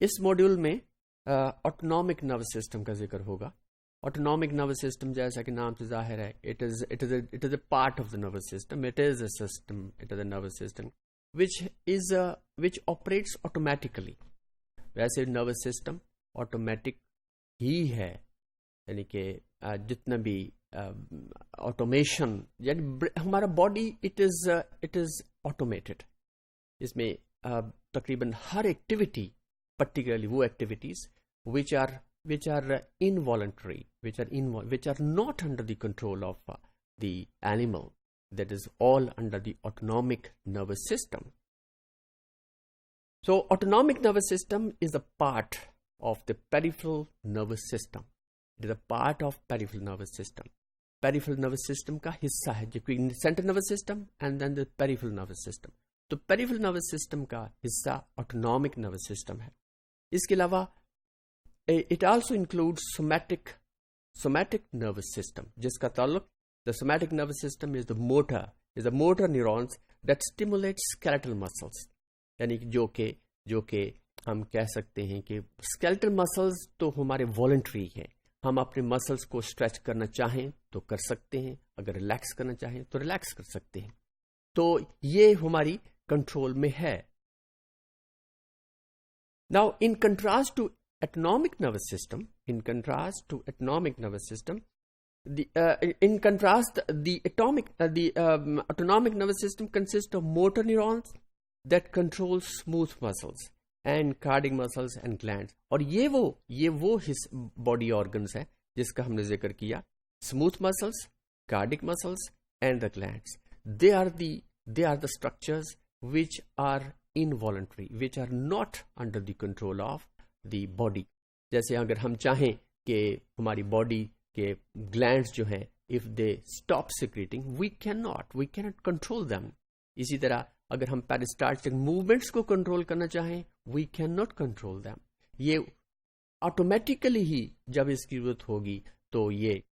इस मॉड्यूल में autonomic nervous system का जिक्र होगा। ऑटोनॉमिक नर्वस सिस्टम जैसा कि नाम से जाहिर है, it is a part of the nervous system, it is a nervous system which operates automatically। वैसे नर्वस सिस्टम ऑटोमेटिक ही है, यानी कि जितना भी ऑटोमेशन, यानी हमारा बॉडी इट इज ऑटोमेटेड। इसमें तकरीबन हर एक्टिविटी, particularly वो activities which are involuntary, which are not under the control of the animal, that is all under the autonomic nervous system. So autonomic nervous system is a part of the peripheral nervous system. It is a part of peripheral nervous system. Peripheral nervous system का हिस्सा है, जो कि central nervous system and then the peripheral nervous system. तो peripheral nervous system का हिस्सा autonomic nervous system है। इसके अलावा it also includes somatic nervous system, जिसका ताल्लुक, the somatic nervous system is the motor neurons that stimulate skeletal muscles, यानी जो कि हम कह सकते हैं कि skeletal muscles तो हमारे voluntary हैं, हम अपने मसल्स को स्ट्रेच करना चाहें तो कर सकते हैं, अगर रिलैक्स करना चाहें तो रिलैक्स कर सकते हैं, तो ये हमारी कंट्रोल में है। Now in contrast to autonomic nervous system, the autonomic nervous system consists of motor neurons that control smooth muscles and cardiac muscles and glands। और ये वो बॉडी ऑर्गन्स है जिसका हमने जिक्र किया, smooth muscles, cardiac muscles and the glands. They are the structures which are involuntary, which are not under the control of the body। जैसे अगर हम चाहें कि हमारी बॉडी के ग्लैंड्स जो हैं, if they stop secreting, we cannot control them। इसी तरह अगर हम पेरिस्टाल्टिक मूवमेंट्स को कंट्रोल करना चाहें, we cannot control them। ये ऑटोमेटिकली ही जब इसकी जरूरत होगी तो ये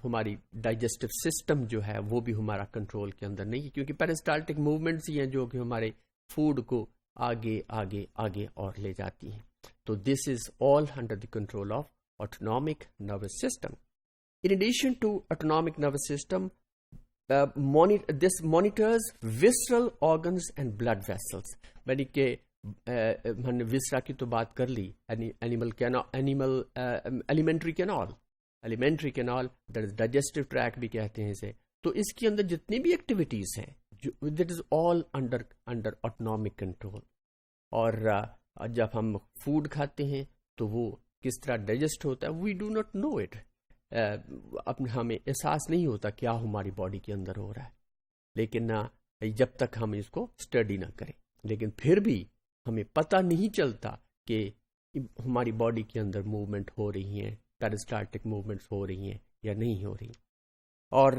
हमारी डाइजेस्टिव सिस्टम जो है वो भी हमारा कंट्रोल के अंदर नहीं है, क्योंकि पेरिस्टाल्टिक मूवमेंट्स ही हैं जो कि हमारे फूड को आगे आगे आगे और ले जाती हैं। तो this is all under the control of autonomic nervous system. In addition to autonomic nervous system, this monitors visceral organs and blood vessels. यानी कि हमने विसरा की तो बात कर ली, alimentary canal, that is digestive tract भी कहते हैं इसे। तो इसके अंदर जितनी भी एक्टिविटीज हैं, that is all under autonomic control. और जब हम फूड खाते हैं तो वो किस तरह डाइजेस्ट होता है, we do not know it. हमें एहसास नहीं होता क्या हमारी बॉडी के अंदर हो रहा है, लेकिन जब तक हम इसको स्टडी ना करें, लेकिन फिर भी हमें पता नहीं चलता कि हमारी बॉडी के अंदर मूवमेंट हो रही हैं, पेरिस्टाल्टिक मूवमेंट्स हो रही हैं या नहीं हो रही। और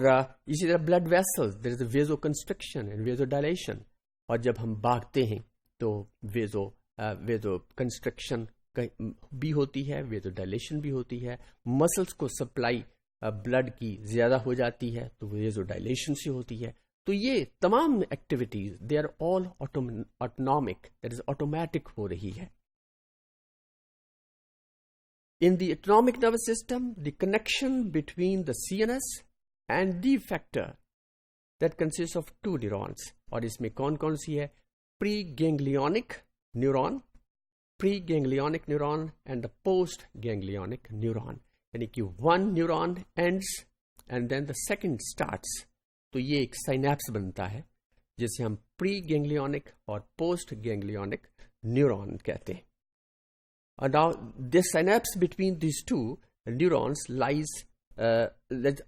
इसी तरह blood vessels, there is a vasoconstriction and vasodilation. और जब हम भागते हैं तो वेजो कंस्ट्रक्शन भी होती है, वेजो डायलेशन भी होती है। मसल्स को सप्लाई ब्लड की ज्यादा हो जाती है तो वेजो डायलेशन से होती है। तो ये तमाम activities they are all autonomic, that is automatic हो रही है। In the autonomic nervous system, the connection between the CNS and the effector that consists of two neurons, और इसमें कौन कौन सी है, pre-ganglionic neuron and the post-ganglionic neuron। यानी कि one neuron ends and then the second starts। तो ये एक साइनेप्स बनता है जिसे हम pre-ganglionic और post-ganglionic neuron कहते हैं। And now this synapse between these two neurons lies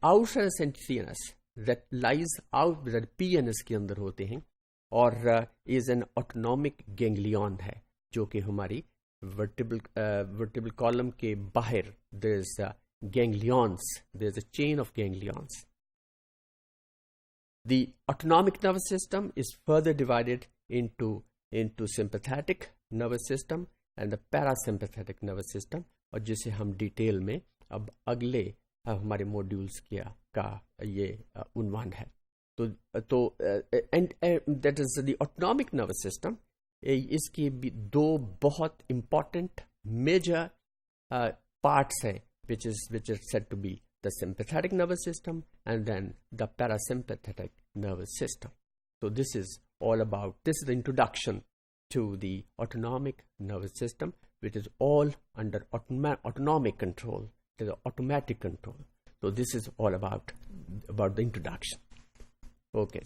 outside the CNS, that lies out, that PNS के अंदर होते हैं, और is an autonomic ganglion है जो कि हमारी vertebral column के बाहर there is ganglions, there is a chain of ganglions। The autonomic nervous system is further divided into sympathetic nervous system and the parasympathetic nervous system, और जिसे हम detail में अब अगले हमारे मॉड्यूल्स का ये उन्वान है। तो and that is the autonomic nervous system इसकी भी दो बहुत important major parts है, which is said to be the sympathetic nervous system and then the parasympathetic nervous system. So this is the introduction to the autonomic nervous system, which is all under autonomic control, the automatic control. So this is all about the introduction. Okay.